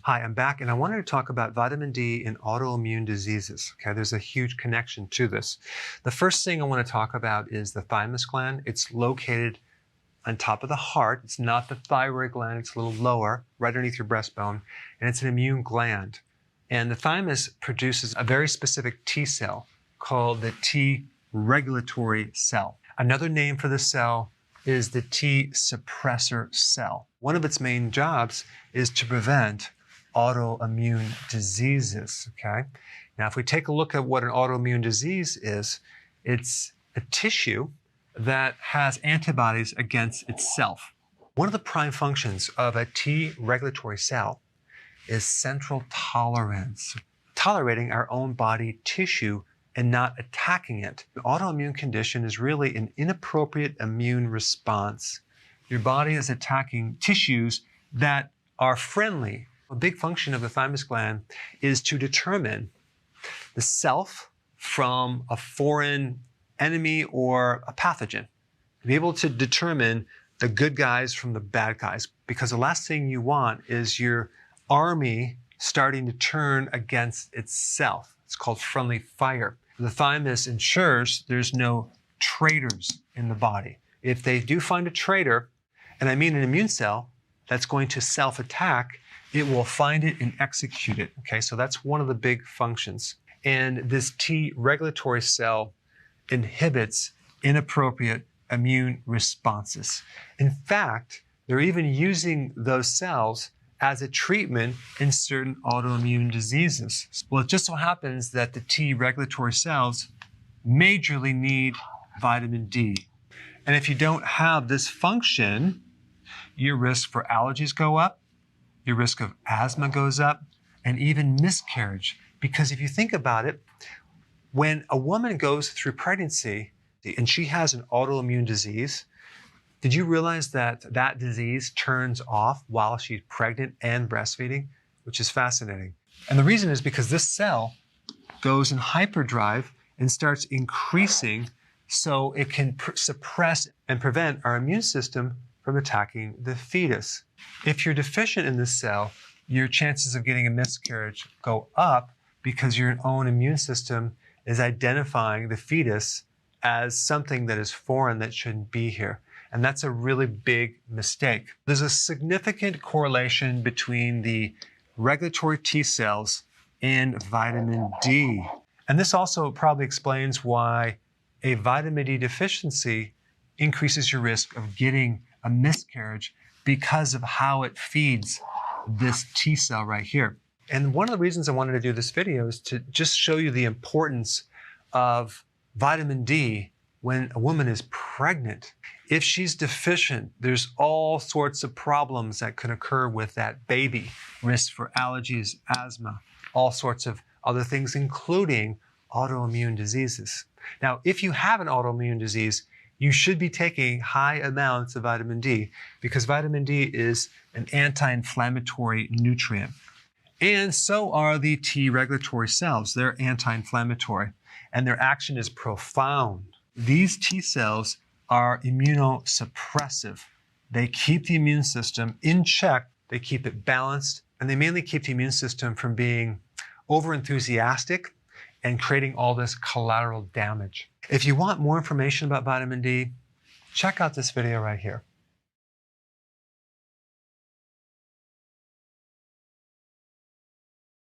Hi, I'm back, and I wanted to talk about vitamin D in autoimmune diseases. Okay, there's a huge connection to this. The first thing I want to talk about is the thymus gland. It's located on top of the heart. It's not the thyroid gland. It's a little lower, right underneath your breastbone, and it's an immune gland. And the thymus produces a very specific T cell called the T regulatory cell. Another name for the cell is the T suppressor cell. One of its main jobs is to prevent autoimmune diseases, okay? Now, if we take a look at what an autoimmune disease is, it's a tissue that has antibodies against itself. One of the prime functions of a T regulatory cell is central tolerance, tolerating our own body tissue and not attacking it. An autoimmune condition is really an inappropriate immune response. Your body is attacking tissues that are friendly. A big function of the thymus gland is to determine the self from a foreign enemy or a pathogen. To be able to determine the good guys from the bad guys, because the last thing you want is your army starting to turn against itself. It's called friendly fire. The thymus ensures there's no traitors in the body. If they do find a traitor, and I mean an immune cell that's going to self-attack, it will find it and execute it. Okay, so that's one of the big functions. And this T regulatory cell inhibits inappropriate immune responses. In fact, they're even using those cells as a treatment in certain autoimmune diseases. Well, it just so happens that the T regulatory cells majorly need vitamin D. And if you don't have this function, your risk for allergies go up, your risk of asthma goes up, and even miscarriage. Because if you think about it, when a woman goes through pregnancy and she has an autoimmune disease, did you realize that that disease turns off while she's pregnant and breastfeeding, which is fascinating? And the reason is because this cell goes in hyperdrive and starts increasing so it can suppress and prevent our immune system from attacking the fetus. If you're deficient in this cell, your chances of getting a miscarriage go up because your own immune system is identifying the fetus as something that is foreign that shouldn't be here. And that's a really big mistake. There's a significant correlation between the regulatory T cells and vitamin D. And this also probably explains why a vitamin D deficiency increases your risk of getting a miscarriage because of how it feeds this T cell right here. And one of the reasons I wanted to do this video is to just show you the importance of vitamin D when a woman is pregnant. If she's deficient, there's all sorts of problems that can occur with that baby. Risk for allergies, asthma, all sorts of other things, including autoimmune diseases. Now, if you have an autoimmune disease, you should be taking high amounts of vitamin D because vitamin D is an anti-inflammatory nutrient. And so are the T regulatory cells. They're anti-inflammatory, and their action is profound. These T cells are immunosuppressive. They keep the immune system in check, they keep it balanced, and they mainly keep the immune system from being overenthusiastic and creating all this collateral damage. If you want more information about vitamin D, check out this video right here.